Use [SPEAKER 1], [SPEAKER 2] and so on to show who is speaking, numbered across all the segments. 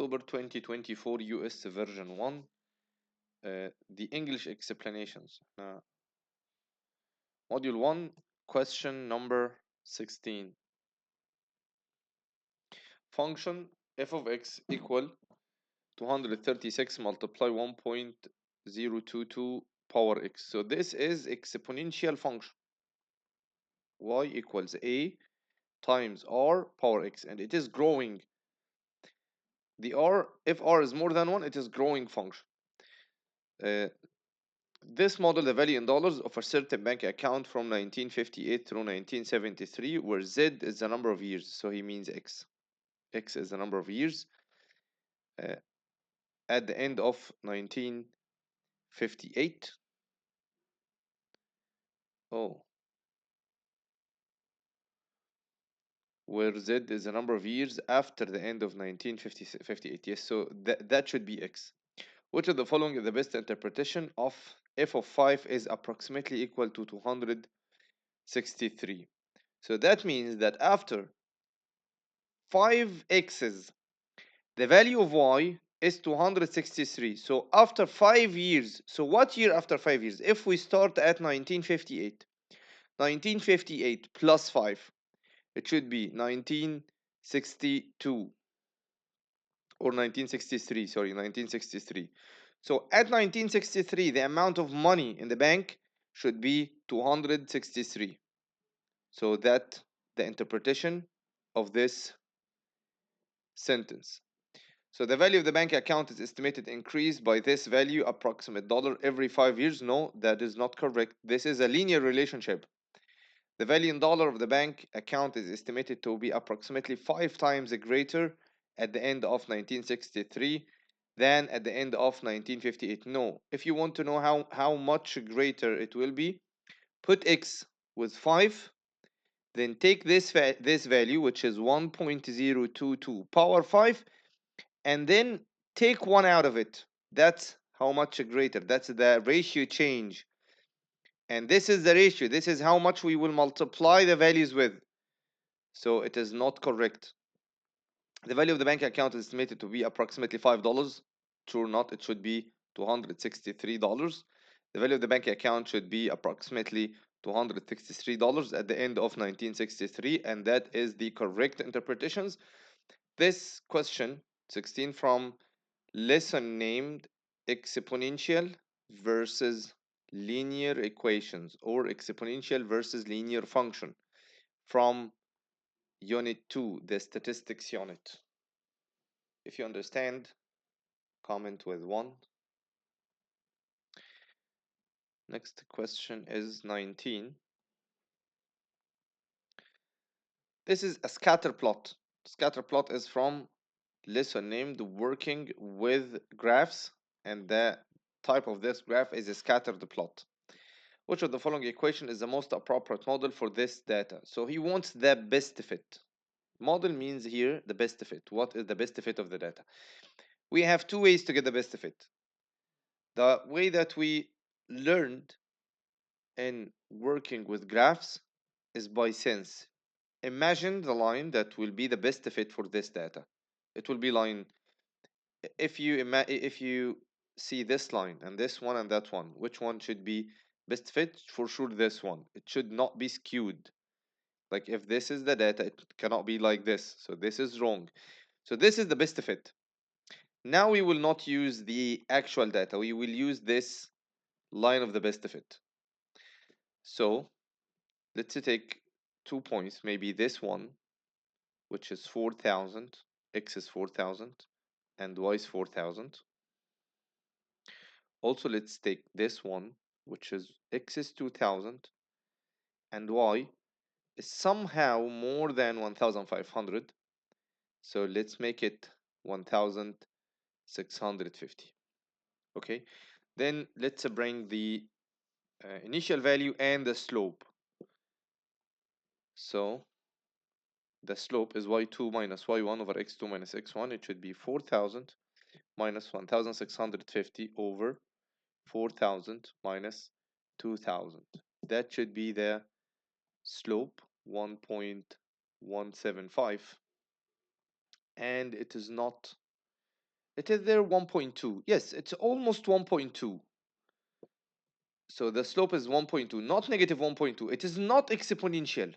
[SPEAKER 1] October 2024 US version 1. The English explanations. Module 1, question number 16. Function f of x equal 236 multiply 1.022 power x. So this is exponential function. Y equals a times r power x, and it is growing. The r, if r is more than 1, it is growing function. This model, the value in dollars of a certain bank account from 1958 through 1973, where Z is the number of years, so he means X. X is the number of years at the end of 1958. Oh, where Z is the number of years after the end of 1958. Yes, so that should be X. Which of the following is the best interpretation of f of 5 is approximately equal to 263? So that means that after 5 x's, the value of y is 263. So after 5 years, so what year after 5 years? If we start at 1958, 1958 plus 5, it should be 1962 or 1963, sorry, 1963. So at 1963, the amount of money in the bank should be 263. So that the interpretation of this sentence. So the value of the bank account is estimated to increase by this value approximate dollar every 5 years. No, that is not correct. This is a linear relationship. The value in dollar of the bank account is estimated to be approximately 5 times greater at the end of 1963 than at the end of 1958. No, if you want to know how much greater it will be, put x with 5, then take this value, which is 1.022 power 5, and then take 1 out of it. That's how much greater. That's the ratio change. And this is the ratio. This is how much we will multiply the values with. So it is not correct. The value of the bank account is estimated to be approximately $5. True or not, it should be $263. The value of the bank account should be approximately $263 at the end of 1963, and that is the correct interpretations. This question 16 from lesson named Exponential versus Linear Equations, or Exponential versus Linear Function, from Unit 2, the Statistics Unit. If you understand, comment with 1. Next question is 19. This is a scatter plot. Scatter plot is from lesson named Working with Graphs, and the type of this graph is a scattered plot. Which of the following equation is the most appropriate model for this data? So he wants the best fit. Model means here the best fit. What is the best fit of the data? We have 2 ways to get the best fit. The way that we learned in working with graphs is by sense. Imagine the line that will be the best fit for this data. It will be line, if you see this line and this one and that one, which one should be best fit? For sure this one. It should not be skewed. Like if this is the data, it cannot be like this. So this is wrong. So this is the best fit. Now we will not use the actual data. We will use this line of the best fit. So let's take 2 points, maybe this one, which is 4,000, x is 4,000, and y is 4,000. Also, let's take this one, which is x is 2,000, and y is somehow more than 1,500. So let's make it 1,650. Okay, then let's bring the initial value and the slope. So the slope is y2 minus y1 over x2 minus x1. It should be 4,000 minus 1,650 over 4,000 minus 2,000. That should be the slope, 1.175. And it is not It is there 1.2. Yes, it's almost 1.2. So the slope is 1.2, not negative 1.2. It is not exponential.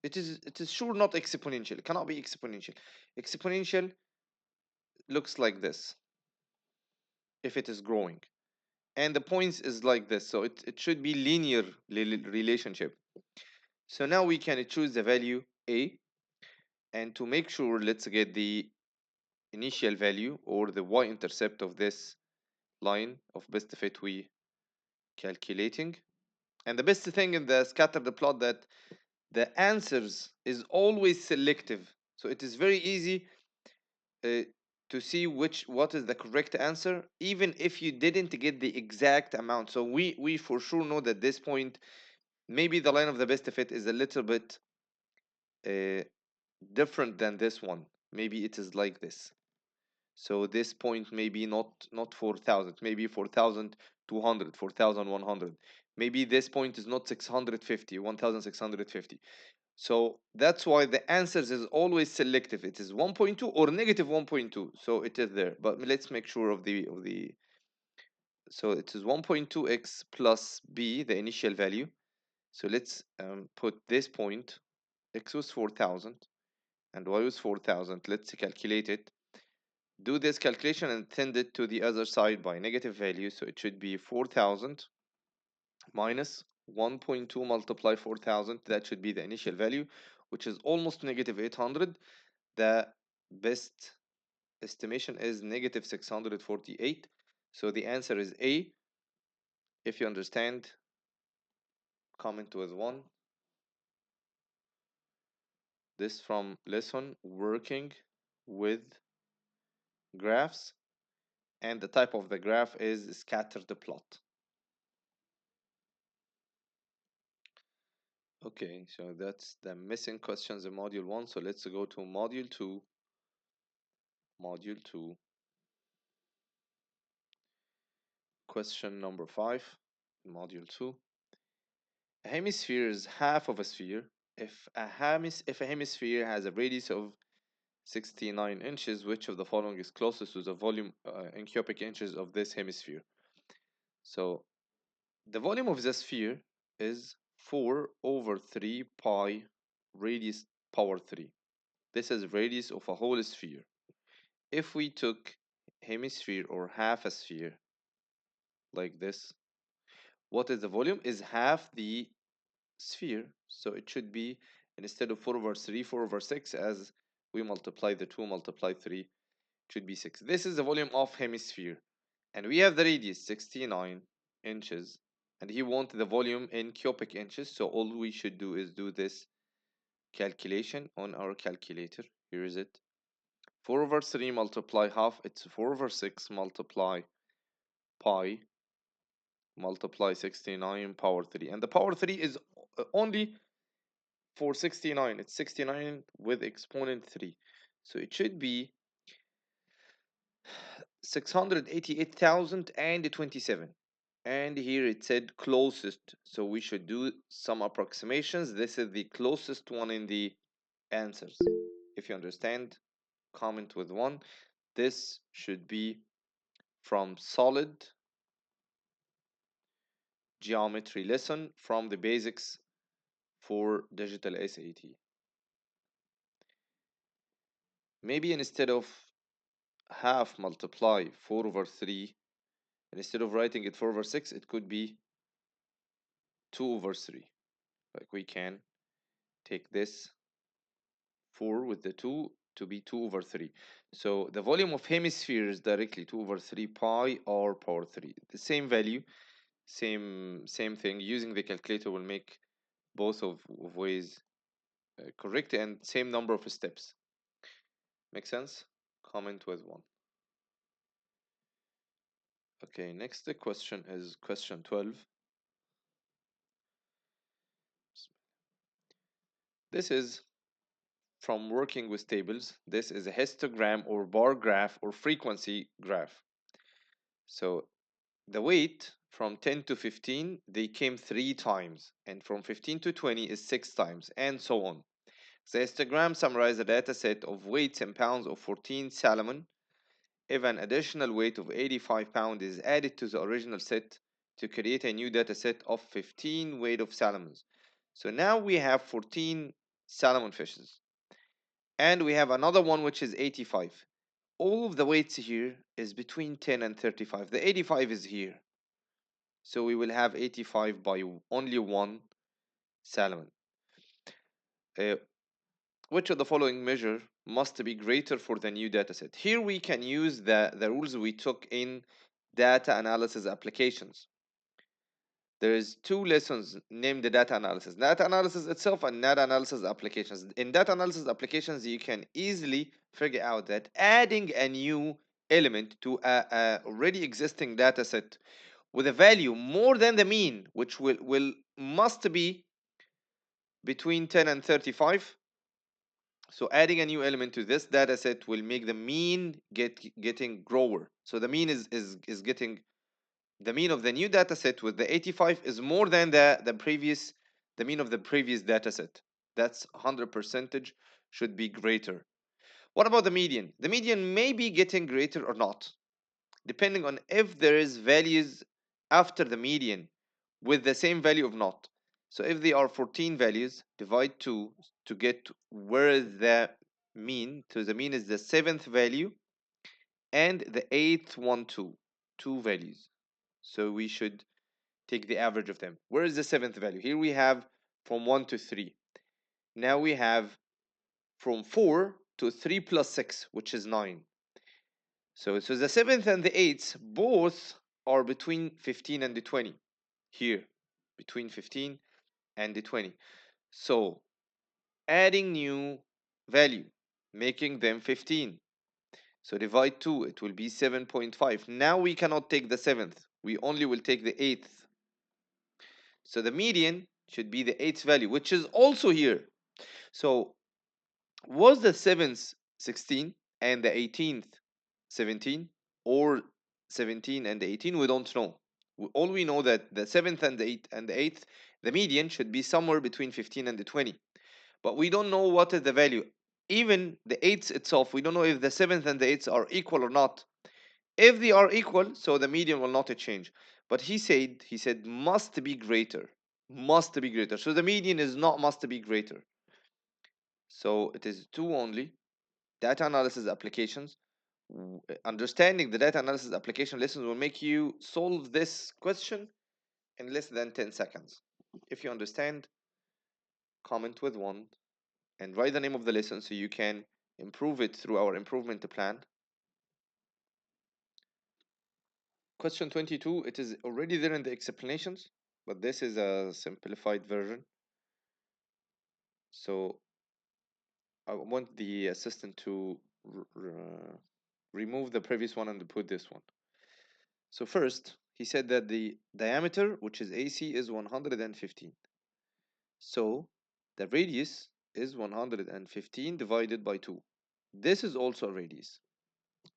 [SPEAKER 1] It is sure not exponential. It cannot be exponential. Exponential looks like this if it is growing. And the points is like this. So it should be linear relationship. So now we can choose the value A. And to make sure, let's get the initial value or the y-intercept of this line of best fit we calculating. And the best thing in the scattered plot that the answers is always selective. So it is very easy uh, to see what is the correct answer, even if you didn't get the exact amount. So we for sure know that this point, maybe the line of the best fit is a little bit uh, different than this one. Maybe it is like this. So this point may be not 4,000, maybe 4,200, 4,100. Maybe this point is not 650, 1,650. So that's why the answers is always selective. It is 1.2 or negative 1.2. So it is there. But let's make sure of the so it is 1.2x plus b, the initial value. So let's put this point. X was 4,000 and y was 4,000. Let's calculate it. Do this calculation and send it to the other side by negative value. So it should be 4,000 minus 1.2 multiply 4,000. That should be the initial value, which is almost negative 800. The best estimation is negative 648. So the answer is A. If you understand, comment with 1. This from lesson working with graphs, and the type of the graph is scattered plot. Okay, so that's the missing questions in module 1. So let's go to module 2. Module 2. Question number 5. Module 2. A hemisphere is half of a sphere. If a hemisphere has a radius of 69 inches, which of the following is closest to the volume in cubic inches of this hemisphere? So the volume of the sphere is 4 over 3 pi radius power 3. This is radius of a whole sphere. If we took hemisphere or half a sphere like this, what is the volume? Is half the sphere. So it should be, instead of 4 over 3, 4 over 6, as we multiply the 2, multiply 3, it should be 6. This is the volume of hemisphere. And we have the radius, 69 inches. And he wants the volume in cubic inches. So all we should do is do this calculation on our calculator. Here is it. 4 over 3 multiply half, it's 4 over 6 multiply pi multiply 69 power 3. And the power 3 is only for 69. It's 69 with exponent 3. So it should be 688,027. And here it said closest. So we should do some approximations. This is the closest one in the answers. If you understand, comment with 1. This should be from solid geometry lesson from the basics for digital SAT. Maybe instead of half multiply 4 over 3, and instead of writing it 4 over 6, it could be 2 over 3. Like we can take this 4 with the 2 to be 2 over 3. So the volume of hemisphere is directly 2 over 3 pi r power 3. The same value, same thing. Using the calculator will make both of ways correct, and same number of steps. Make sense? Comment with 1. Okay, next question is question 12. This is from working with tables. This is a histogram or bar graph or frequency graph. So the weight from 10 to 15, they came 3 times, and from 15 to 20 is 6 times, and so on. The histogram summarizes a data set of weights in pounds of 14 salmon if an additional weight of 85 pounds is added to the original set to create a new data set of 15 weight of salmons. So now we have 14 salmon fishes. And we have another one which is 85. All of the weights here is between 10 and 35. The 85 is here. So we will have 85 by only one salmon. Uh, which of the following measure must be greater for the new dataset? Here we can use the rules we took in data analysis applications. There is two lessons named the data analysis. Data analysis itself and data analysis applications. In data analysis applications, you can easily figure out that adding a new element to a already existing data set with a value more than the mean, which will must be between 10 and 35. So adding a new element to this data set will make the mean getting grower. So the mean is getting the mean of the new data set with the 85 is more than the mean of the previous data set. That's 100 percentage should be greater. What about the median? The median may be getting greater or not, depending on if there is values after the median with the same value of not. So if they are 14 values, divide 2 to get where is the mean. So the mean is the seventh value and the eighth one, two values. So we should take the average of them. Where is the seventh value? Here we have from 1 to 3. Now we have from 4 to 3 plus 6, which is 9. So the seventh and the eighth both are between 15 and the 20. Here, between 15 and the 20. So adding new value, making them 15. So divide 2, it will be 7.5. Now we cannot take the seventh. We only will take the eighth. So the median should be the eighth value, which is also here. So was the seventh 16 and the 18th 17 or 17 and the 18? We don't know. All we know that the seventh and the eighth, the median should be somewhere between 15 and the 20. But we don't know what is the value. Even the eighths itself, we don't know if the seventh and the eighths are equal or not. If they are equal, so the median will not change. But he said must be greater. Must be greater. So the median is not must be greater. So it is two only. Data analysis applications. Understanding the data analysis application lessons will make you solve this question in less than 10 seconds. If you understand, comment with one and write the name of the lesson so you can improve it through our improvement plan. Question 22, it is already there in the explanations, but this is a simplified version. So I want the assistant to remove the previous one and put this one. So first, he said that the diameter, which is AC, is 115. So the radius is 115 divided by 2. This is also a radius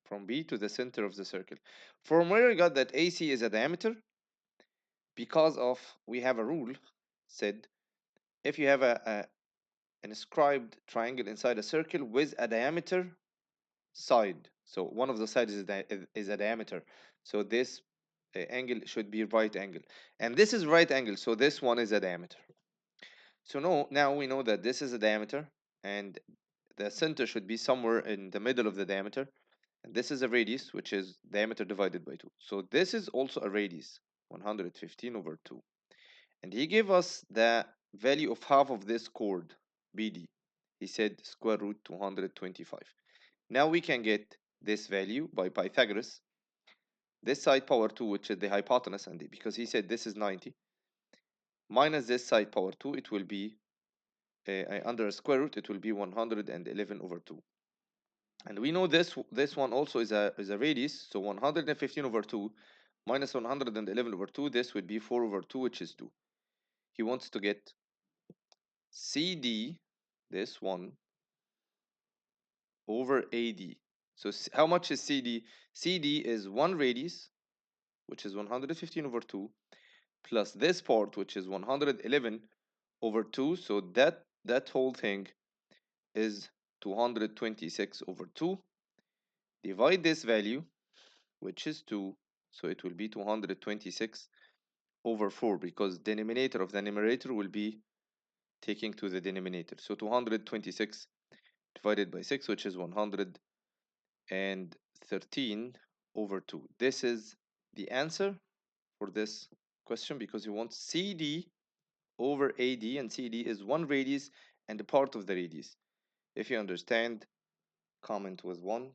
[SPEAKER 1] from B to the center of the circle. From where I got that AC is a diameter, because of we have a rule said if you have an inscribed triangle inside a circle with a diameter side, so one of the sides is a diameter, so this angle should be right angle, and this is right angle, so this one is a diameter. So now we know that this is a diameter and the center should be somewhere in the middle of the diameter, and this is a radius, which is diameter divided by 2. So this is also a radius, 115 over 2. And he gave us the value of half of this chord, BD. He said square root 225. Now we can get this value by Pythagoras. This side power 2, which is the hypotenuse, and because he said this is 90, minus this side power 2, it will be, under a square root, it will be 111 over 2. And we know this one also is a radius, so 115 over 2 minus 111 over 2, this would be 4 over 2, which is 2. He wants to get CD, this one, over AD. So how much is CD? CD is one radius, which is 115 over 2, plus this part, which is 111 over 2. So that whole thing is 226 over 2. Divide this value, which is 2, so it will be 226 over 4 because denominator of the numerator will be taking to the denominator. So 226 divided by 6, which is 113 over 2. This is the answer for this question because you want CD over AD, and CD is one radius and a part of the radius. If you understand, comment with 1.